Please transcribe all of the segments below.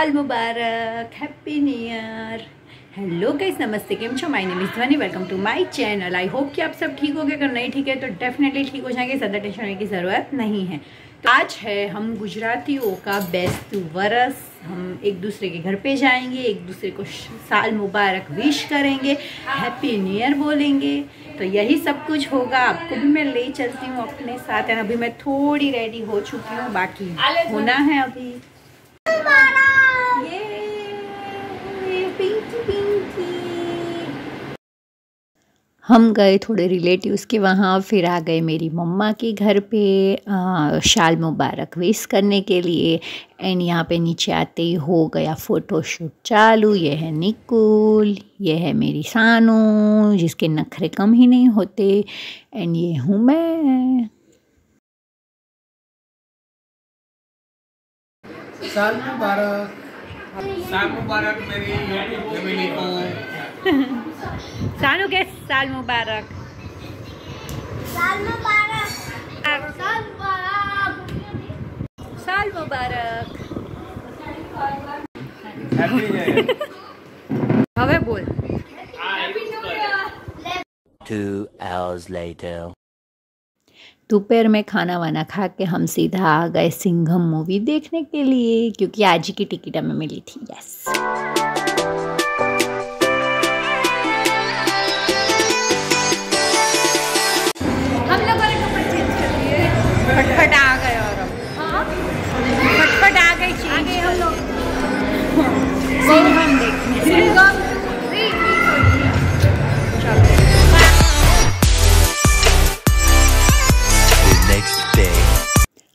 साल मुबारक, happy new year. Hello guys, नमस्ते, केम छो? My name is Dhvani, welcome to my channel. I hope कि आप सब ठीक हो गए। अगर नहीं ठीक है तो डेफिनेटली ठीक हो जाएंगे, ज़्यादा टेंशन होने की ज़रूरत नहीं है। तो आज है हम गुजरातियों का बेस्ट वरस। हम एक दूसरे के घर पे जाएंगे, एक दूसरे को साल मुबारक विश करेंगे, हैप्पी न्यू ईयर बोलेंगे। तो यही सब कुछ होगा। आपको भी मैं ले चलती हूँ अपने साथ। अभी मैं थोड़ी रेडी हो चुकी हूँ, बाकी होना है अभी। हम गए थोड़े रिलेटिव्स के वहाँ, फिर आ गए मेरी मम्मा के घर पे साल मुबारक विश करने के लिए। एंड यहाँ पे नीचे आते ही हो गया फ़ोटोशूट चालू। ये है निकुल, ये है मेरी सानू जिसके नखरे कम ही नहीं होते, एंड ये हूँ मैं। साल मुबारक, साल मुबारक मेरी फैमिली को। सानू के साल मुबारक, साल मुबारक, साल मुबारक, साल मुबारक। Happy new year. हवे बोल। 2 hours later. दोपहर में खाना वाना खा के हम सीधा आ गए सिंघम मूवी देखने के लिए, क्योंकि आज ही की टिकट हमें मिली थी। यस, हम लोगों ने कपड़े चेंज कर लिए, फटफट आ गए। और फटफट आ गए, चेंज हम लोग सिंघम देखने।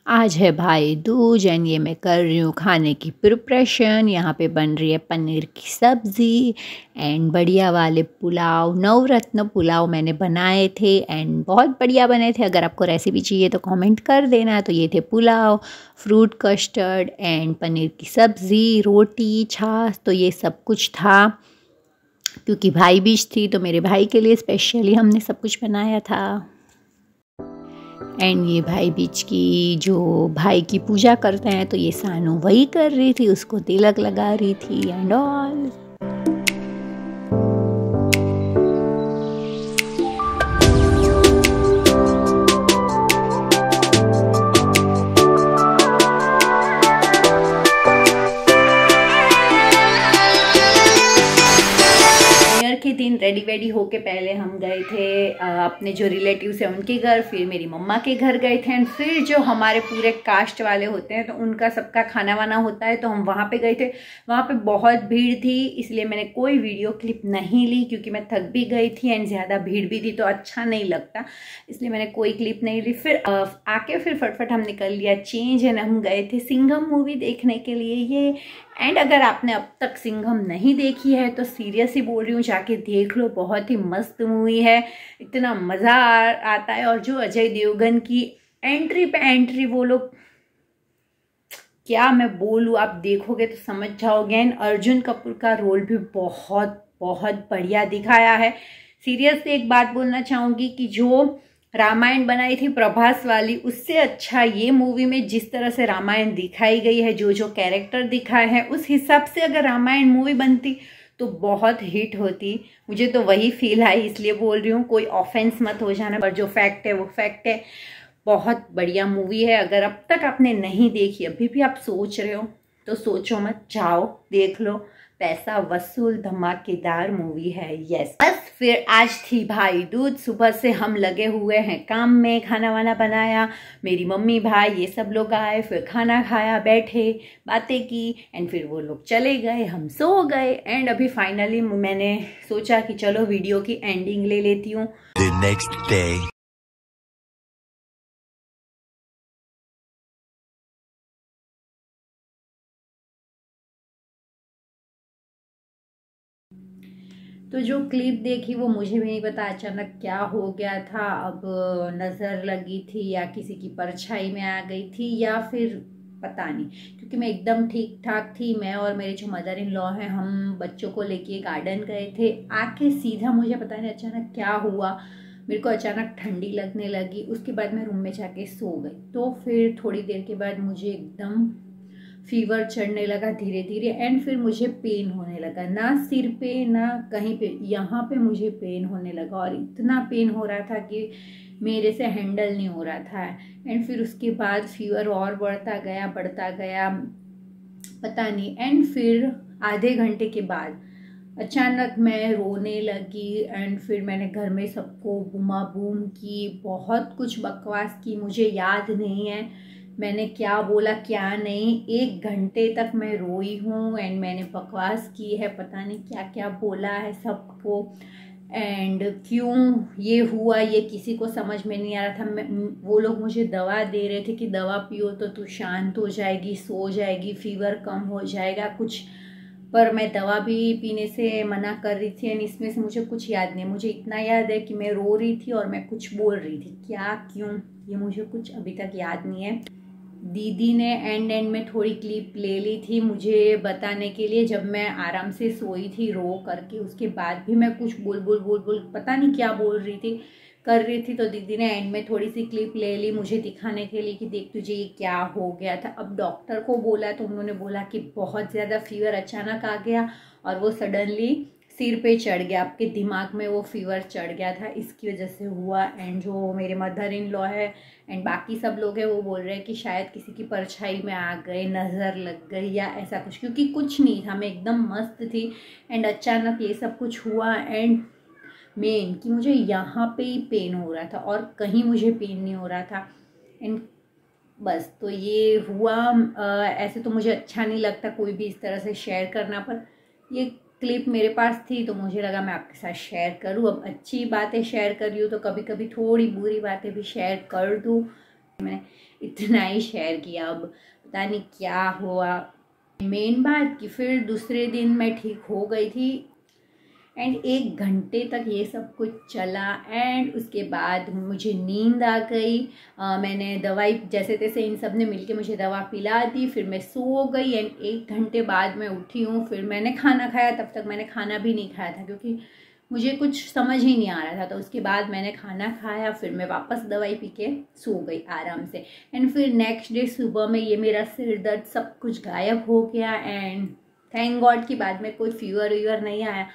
आज है भाई दूज एंड ये मैं कर रही हूँ खाने की प्रिपरेशन। यहाँ पे बन रही है पनीर की सब्ज़ी एंड बढ़िया वाले पुलाव। नवरत्न पुलाव मैंने बनाए थे एंड बहुत बढ़िया बने थे। अगर आपको रेसिपी चाहिए तो कमेंट कर देना। तो ये थे pulao, fruit custard and paneer की सब्ज़ी, रोटी, छाछ। तो ये सब कुछ था क्योंकि भाई बीज थी, तो मेरे भाई के लिए स्पेशली हमने सब कुछ बनाया था। एंड ये भाई बीज की जो भाई की पूजा करते हैं, तो ये सानू वही कर रही थी, उसको तिलक लगा रही थी एंड ऑल। के दिन रेडी वेडी होके पहले हम गए थे अपने जो रिलेटिव्स हैं उनके घर, फिर मेरी मम्मा के घर गए थे एंड फिर जो हमारे पूरे कास्ट वाले होते हैं तो उनका सबका खाना वाना होता है, तो हम वहाँ पे गए थे। वहाँ पे बहुत भीड़ थी, इसलिए मैंने कोई वीडियो क्लिप नहीं ली क्योंकि मैं थक भी गई थी एंड ज़्यादा भीड़ भी थी तो अच्छा नहीं लगता, इसलिए मैंने कोई क्लिप नहीं ली। फिर आके फिर फटफट हम निकल लिया चेंज एंड हम गए थे सिंघम मूवी देखने के लिए ये। एंड अगर आपने अब तक सिंघम नहीं देखी है तो सीरियसली बोल रही हूँ, जाके देख लो। बहुत ही मस्त मूवी है, इतना मज़ा आता है। और जो अजय देवगन की एंट्री पे एंट्री, वो लोग क्या मैं बोलूँ, आप देखोगे तो समझ जाओगे। एंड अर्जुन कपूर का रोल भी बहुत बहुत बढ़िया दिखाया है। सीरियसली एक बात बोलना चाहूँगी कि जो रामायण बनाई थी प्रभास वाली, उससे अच्छा ये मूवी में जिस तरह से रामायण दिखाई गई है, जो जो कैरेक्टर दिखाए हैं, उस हिसाब से अगर रामायण मूवी बनती तो बहुत हिट होती। मुझे तो वही फील आई, इसलिए बोल रही हूँ, कोई ऑफेंस मत हो जाना, पर जो फैक्ट है वो फैक्ट है। बहुत बढ़िया मूवी है। अगर अब तक आपने नहीं देखी, अभी भी आप सोच रहे हो तो सोचो मत, जाओ देख लो। पैसा वसूल धमाकेदार मूवी है। यस, बस फिर आज थी भाई दूज। सुबह से हम लगे हुए हैं काम में, खाना वाना बनाया, मेरी मम्मी भाई ये सब लोग आए, फिर खाना खाया, बैठे, बातें की एंड फिर वो लोग चले गए, हम सो गए। एंड अभी फाइनली मैंने सोचा कि चलो वीडियो की एंडिंग ले लेती हूँ। The next day. तो जो क्लिप देखी वो मुझे भी नहीं पता अचानक क्या हो गया था। अब नज़र लगी थी या किसी की परछाई में आ गई थी या फिर पता नहीं, क्योंकि मैं एकदम ठीक ठाक थी। मैं और मेरे जो मदर इन लॉ हैं, हम बच्चों को लेके गार्डन गए थे। आके सीधा मुझे पता नहीं अचानक क्या हुआ, मेरे को अचानक ठंडी लगने लगी। उसके बाद मैं रूम में जाके सो गई। तो फिर थोड़ी देर के बाद मुझे एकदम फीवर चढ़ने लगा धीरे धीरे एंड फिर मुझे पेन होने लगा, ना सिर पे ना कहीं पे, यहाँ पे मुझे पेन होने लगा और इतना पेन हो रहा था कि मेरे से हैंडल नहीं हो रहा था। एंड फिर उसके बाद फीवर और बढ़ता गया पता नहीं। एंड फिर आधे घंटे के बाद अचानक मैं रोने लगी एंड फिर मैंने घर में सबको बूमा बूम की, बहुत कुछ बकवास की, मुझे याद नहीं है मैंने क्या बोला क्या नहीं। 1 घंटे तक मैं रोई हूँ एंड मैंने बकवास की है, पता नहीं क्या क्या बोला है सबको एंड क्यों ये हुआ ये किसी को समझ में नहीं आ रहा था। वो लोग मुझे दवा दे रहे थे कि दवा पियो तो तू शांत हो जाएगी, सो जाएगी, फीवर कम हो जाएगा कुछ, पर मैं दवा भी पीने से मना कर रही थी एंड इसमें से मुझे कुछ याद नहीं। मुझे इतना याद है कि मैं रो रही थी और मैं कुछ बोल रही थी, क्या क्यों ये मुझे कुछ अभी तक याद नहीं है। दीदी ने एंड में थोड़ी क्लिप ले ली थी मुझे बताने के लिए, जब मैं आराम से सोई थी रो करके, उसके बाद भी मैं कुछ बोल पता नहीं क्या बोल रही थी कर रही थी, तो दीदी ने एंड में थोड़ी सी क्लिप ले ली मुझे दिखाने के लिए कि देख तुझे ये क्या हो गया था। अब डॉक्टर को बोला तो उन्होंने बोला कि बहुत ज़्यादा फीवर अचानक आ गया और वो सडनली सिर पे चढ़ गया, आपके दिमाग में वो फीवर चढ़ गया था, इसकी वजह से हुआ। एंड जो मेरे मदर इन लॉ है एंड बाकी सब लोग हैं वो बोल रहे हैं कि शायद किसी की परछाई में आ गए, नज़र लग गई या ऐसा कुछ, क्योंकि कुछ नहीं था, मैं एकदम मस्त थी एंड अचानक ये सब कुछ हुआ। एंड मेन कि मुझे यहाँ पे ही पेन हो रहा था और कहीं मुझे पेन नहीं हो रहा था एंड बस, तो ये हुआ। ऐसे तो मुझे अच्छा नहीं लगता कोई भी इस तरह से शेयर करना, पर ये क्लिप मेरे पास थी तो मुझे लगा मैं आपके साथ शेयर करूँ। अब अच्छी बातें शेयर कर रही हूँ तो कभी कभी थोड़ी बुरी बातें भी शेयर कर दूँ, मैंने इतना ही शेयर किया। अब पता नहीं क्या हुआ। मेन बात कि फिर दूसरे दिन मैं ठीक हो गई थी एंड 1 घंटे तक ये सब कुछ चला एंड उसके बाद मुझे नींद आ गई। मैंने दवाई जैसे तैसे इन सब ने मिलके मुझे दवा पिला दी, फिर मैं सो गई एंड 1 घंटे बाद मैं उठी हूँ। फिर मैंने खाना खाया, तब तक मैंने खाना भी नहीं खाया था क्योंकि मुझे कुछ समझ ही नहीं आ रहा था, तो उसके बाद मैंने खाना खाया, फिर मैं वापस दवाई पी के सो गई आराम से। एंड फिर नेक्स्ट डे सुबह में ये मेरा सिर दर्द सब कुछ गायब हो गया एंड थैंक गॉड कि बाद में कोई फीवर नहीं आया।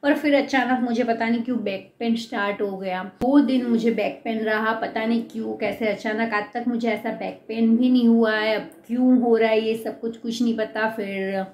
पर फिर अचानक मुझे पता नहीं क्यों बैक पेन स्टार्ट हो गया। 2 दिन मुझे बैक पेन रहा, पता नहीं क्यों कैसे अचानक, आज तक मुझे ऐसा बैक पेन भी नहीं हुआ है। अब क्यों हो रहा है ये सब कुछ नहीं पता। फिर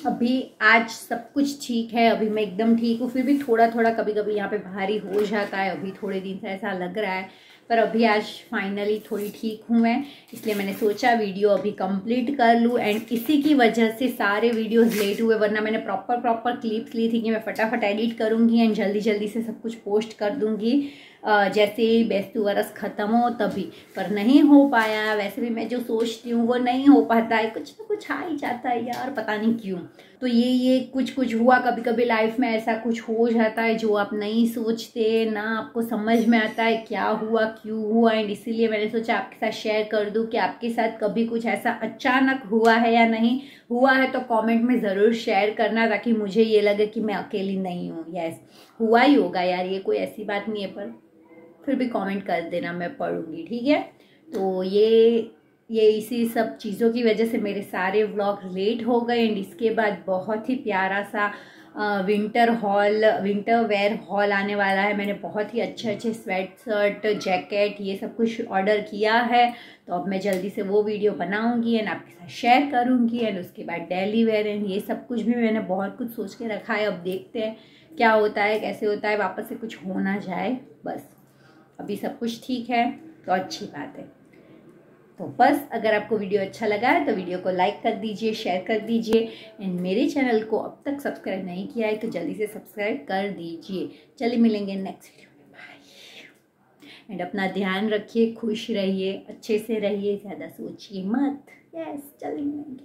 अभी आज सब कुछ ठीक है, अभी मैं एकदम ठीक हूँ, फिर भी थोड़ा कभी कभी यहाँ पे भारी हो जाता है, अभी थोड़े दिन से ऐसा लग रहा है, पर अभी आज फाइनली थोड़ी ठीक हूँ मैं, इसलिए मैंने सोचा वीडियो अभी कंप्लीट कर लूँ। एंड इसी की वजह से सारे वीडियोस लेट हुए, वरना मैंने प्रॉपर क्लिप्स ली थी कि मैं फटाफट एडिट करूँगी एंड जल्दी से सब कुछ पोस्ट कर दूँगी जैसे ही बेस्तु वरस ख़त्म हो तभी, पर नहीं हो पाया। वैसे भी मैं जो सोचती हूँ वो नहीं हो पाता है, कुछ ना कुछ आ ही जाता है यार, पता नहीं क्यों। तो ये कुछ हुआ, कभी कभी लाइफ में ऐसा कुछ हो जाता है जो आप नहीं सोचते, ना आपको समझ में आता है क्या हुआ क्यों हुआ। एंड इसीलिए मैंने सोचा आपके साथ शेयर कर दूं कि आपके साथ कभी कुछ ऐसा अचानक हुआ है या नहीं हुआ है, तो कमेंट में ज़रूर शेयर करना ताकि मुझे ये लगे कि मैं अकेली नहीं हूँ। यस, हुआ ही होगा यार, ये कोई ऐसी बात नहीं है, पर फिर भी कमेंट कर देना, मैं पढ़ूंगी, ठीक है। तो ये इसी सब चीज़ों की वजह से मेरे सारे व्लॉग लेट हो गए। एंड इसके बाद बहुत ही प्यारा सा विंटर वेयर हॉल आने वाला है। मैंने बहुत ही अच्छे स्वेट शर्ट, जैकेट, ये सब कुछ ऑर्डर किया है, तो अब मैं जल्दी से वो वीडियो बनाऊंगी एंड आपके साथ शेयर करूंगी। एंड उसके बाद डेली वेयर एंड ये सब कुछ भी मैंने बहुत कुछ सोच के रखा है, अब देखते हैं क्या होता है, कैसे होता है, वापस से कुछ हो ना जाए। बस अभी सब कुछ ठीक है तो अच्छी बात है। तो बस अगर आपको वीडियो अच्छा लगा है तो वीडियो को लाइक कर दीजिए, शेयर कर दीजिए एंड मेरे चैनल को अब तक सब्सक्राइब नहीं किया है तो जल्दी से सब्सक्राइब कर दीजिए। चलिए मिलेंगे नेक्स्ट वीडियो में, बाय। एंड अपना ध्यान रखिए, खुश रहिए, अच्छे से रहिए, ज़्यादा सोचिए मत। यस, चलिए मिलेंगे।